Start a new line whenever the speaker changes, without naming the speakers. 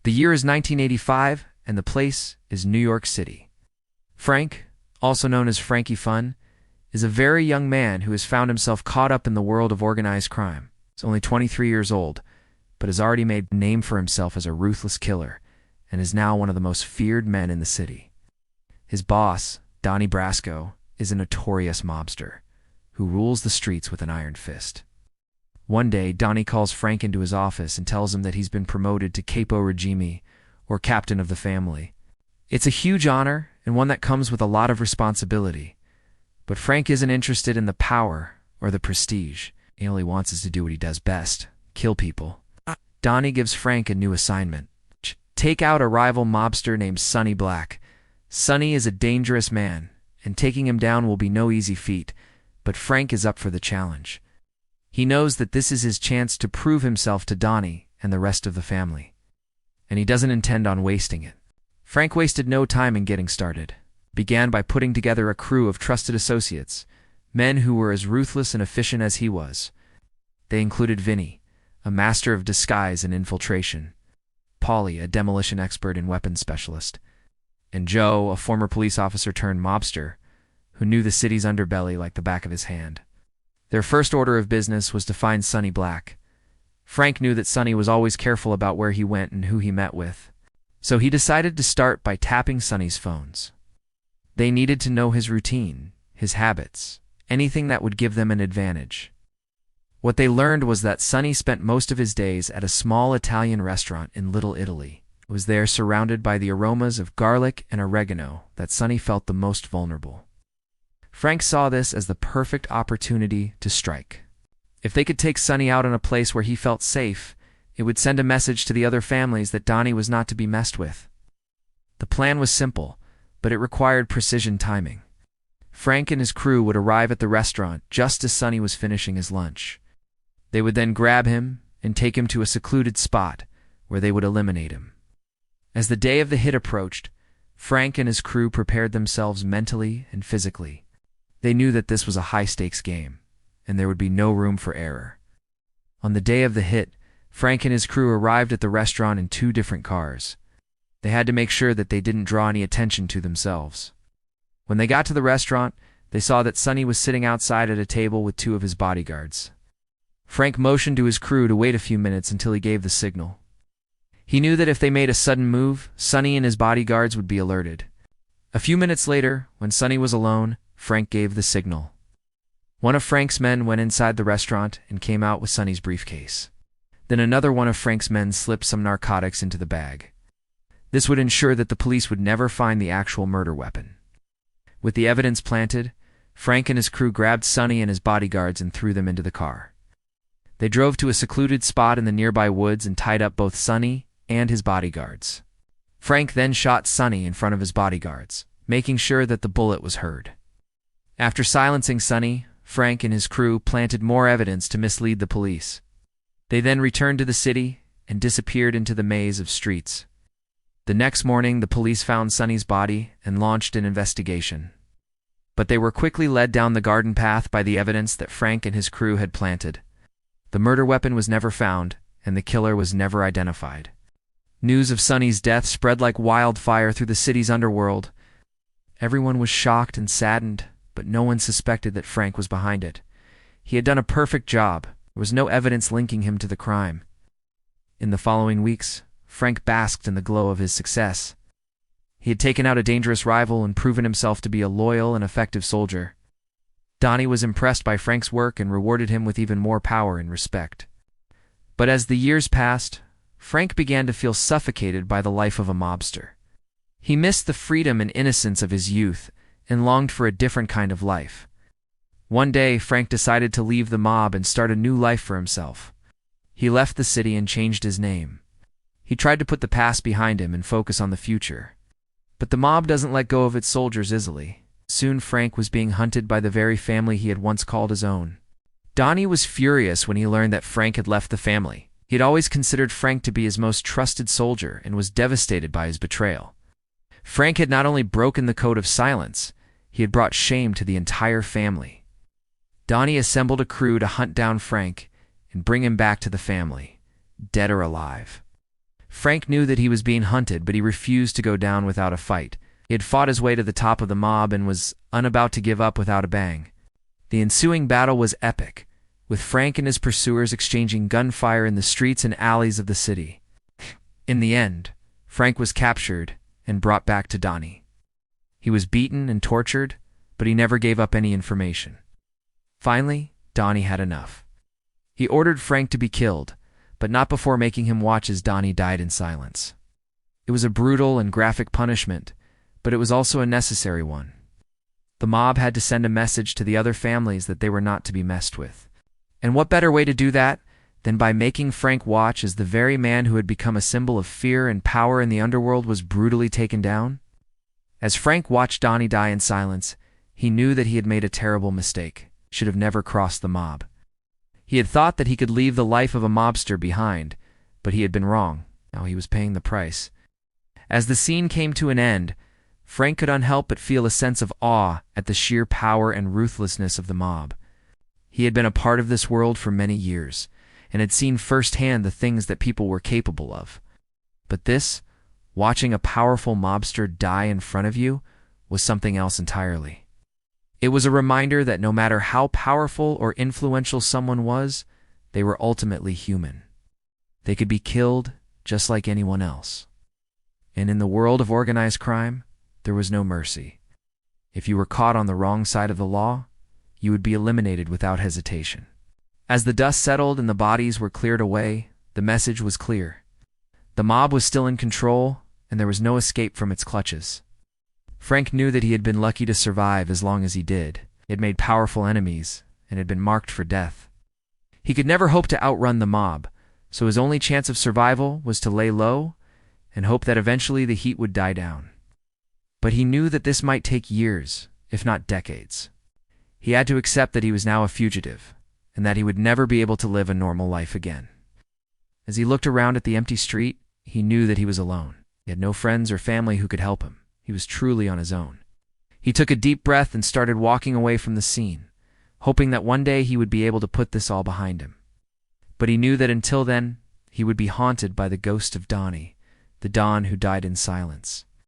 The year is 1985, and the place is New York City. Frank, also known as Frankie Fun, is a very young man who has found himself caught up in the world of organized crime. He's only 23 years old, but has already made a name for himself as a ruthless killer, and is now one of the most feared men in the city. His boss, Donnie Brasco, is a notorious mobster who rules the streets with an iron fist. One day, Donnie calls Frank into his office and tells him that he's been promoted to Capo Regime, or Captain of the Family. It's a huge honor, and one that comes with a lot of responsibility. But Frank isn't interested in the power or the prestige. All he wants is to do what he does best: kill people. Donnie gives Frank a new assignment. Take out a rival mobster named Sonny Black. Sonny is a dangerous man, and taking him down will be no easy feat, but Frank is up for the challenge. He knows that this is his chance to prove himself to Donnie and the rest of the family, and he doesn't intend on wasting it. Frank wasted no time in getting started. Began by putting together a crew of trusted associates, men who were as ruthless and efficient as he was. They included Vinny, a master of disguise and infiltration; Paulie, a demolition expert and weapons specialist; and Joe, a former police officer turned mobster, who knew the city's underbelly like the back of his hand. Their first order of business was to find Sonny Black. Frank knew that Sonny was always careful about where he went and who he met with, so he decided to start by tapping Sonny's phones. They needed to know his routine, his habits, anything that would give them an advantage. What they learned was that Sonny spent most of his days at a small Italian restaurant in Little Italy. It was there, surrounded by the aromas of garlic and oregano, that Sonny felt the most vulnerable. Frank saw this as the perfect opportunity to strike. If they could take Sonny out in a place where he felt safe, it would send a message to the other families that Donnie was not to be messed with. The plan was simple, but it required precision timing. Frank and his crew would arrive at the restaurant just as Sonny was finishing his lunch. They would then grab him and take him to a secluded spot where they would eliminate him. As the day of the hit approached, Frank and his crew prepared themselves mentally and physically. They knew that this was a high-stakes game, and there would be no room for error. On the day of the hit, Frank and his crew arrived at the restaurant in 2 different cars. They had to make sure that they didn't draw any attention to themselves. When they got to the restaurant, they saw that Sonny was sitting outside at a table with 2 of his bodyguards. Frank motioned to his crew to wait a few minutes until he gave the signal. He knew that if they made a sudden move, Sonny and his bodyguards would be alerted. A few minutes later, when Sonny was alone, Frank gave the signal. One of Frank's men went inside the restaurant and came out with Sonny's briefcase. Then another one of Frank's men slipped some narcotics into the bag. This would ensure that the police would never find the actual murder weapon. With the evidence planted, Frank and his crew grabbed Sonny and his bodyguards and threw them into the car. They drove to a secluded spot in the nearby woods and tied up both Sonny and his bodyguards. Frank then shot Sonny in front of his bodyguards, making sure that the bullet was heard. After silencing Sonny, Frank and his crew planted more evidence to mislead the police. They then returned to the city and disappeared into the maze of streets. The next morning, the police found Sonny's body and launched an investigation. But they were quickly led down the garden path by the evidence that Frank and his crew had planted. The murder weapon was never found, and the killer was never identified. News of Sonny's death spread like wildfire through the city's underworld. Everyone was shocked and saddened, but no one suspected that Frank was behind it. He had done a perfect job. There was no evidence linking him to the crime. In the following weeks, Frank basked in the glow of his success. He had taken out a dangerous rival and proven himself to be a loyal and effective soldier. Donnie was impressed by Frank's work and rewarded him with even more power and respect. But as the years passed, Frank began to feel suffocated by the life of a mobster. He missed the freedom and innocence of his youth and longed for a different kind of life. One day, Frank decided to leave the mob and start a new life for himself. He left the city and changed his name. He tried to put the past behind him and focus on the future. But the mob doesn't let go of its soldiers easily. Soon Frank was being hunted by the very family he had once called his own. Donnie was furious when he learned that Frank had left the family. He had always considered Frank to be his most trusted soldier and was devastated by his betrayal. Frank had not only broken the code of silence, he had brought shame to the entire family. Donnie assembled a crew to hunt down Frank and bring him back to the family, dead or alive. Frank knew that he was being hunted, but he refused to go down without a fight. He had fought his way to the top of the mob and was about to give up without a bang. The ensuing battle was epic, with Frank and his pursuers exchanging gunfire in the streets and alleys of the city. In the end, Frank was captured and brought back to Donnie. He was beaten and tortured, but he never gave up any information. Finally, Donnie had enough. He ordered Frank to be killed, but not before making him watch as Donnie died in silence. It was a brutal and graphic punishment, but it was also a necessary one. The mob had to send a message to the other families that they were not to be messed with. And what better way to do that than by making Frank watch as the very man who had become a symbol of fear and power in the underworld was brutally taken down? As Frank watched Donnie die in silence, he knew that he had made a terrible mistake, should have never crossed the mob. He had thought that he could leave the life of a mobster behind, but he had been wrong. Now he was paying the price. As the scene came to an end, Frank could unhelp but feel a sense of awe at the sheer power and ruthlessness of the mob. He had been a part of this world for many years, and had seen firsthand the things that people were capable of. But this, watching a powerful mobster die in front of you, was something else entirely. It was a reminder that no matter how powerful or influential someone was, they were ultimately human. They could be killed just like anyone else. And in the world of organized crime, there was no mercy. If you were caught on the wrong side of the law, you would be eliminated without hesitation. As the dust settled and the bodies were cleared away, the message was clear. The mob was still in control, and there was no escape from its clutches. Frank knew that he had been lucky to survive as long as he did. He had made powerful enemies, and had been marked for death. He could never hope to outrun the mob, so his only chance of survival was to lay low and hope that eventually the heat would die down. But he knew that this might take years, if not decades. He had to accept that he was now a fugitive, and that he would never be able to live a normal life again. As he looked around at the empty street, he knew that he was alone. He had no friends or family who could help him. He was truly on his own. He took a deep breath and started walking away from the scene, hoping that one day he would be able to put this all behind him. But he knew that until then, he would be haunted by the ghost of Donnie, the Don who died in silence.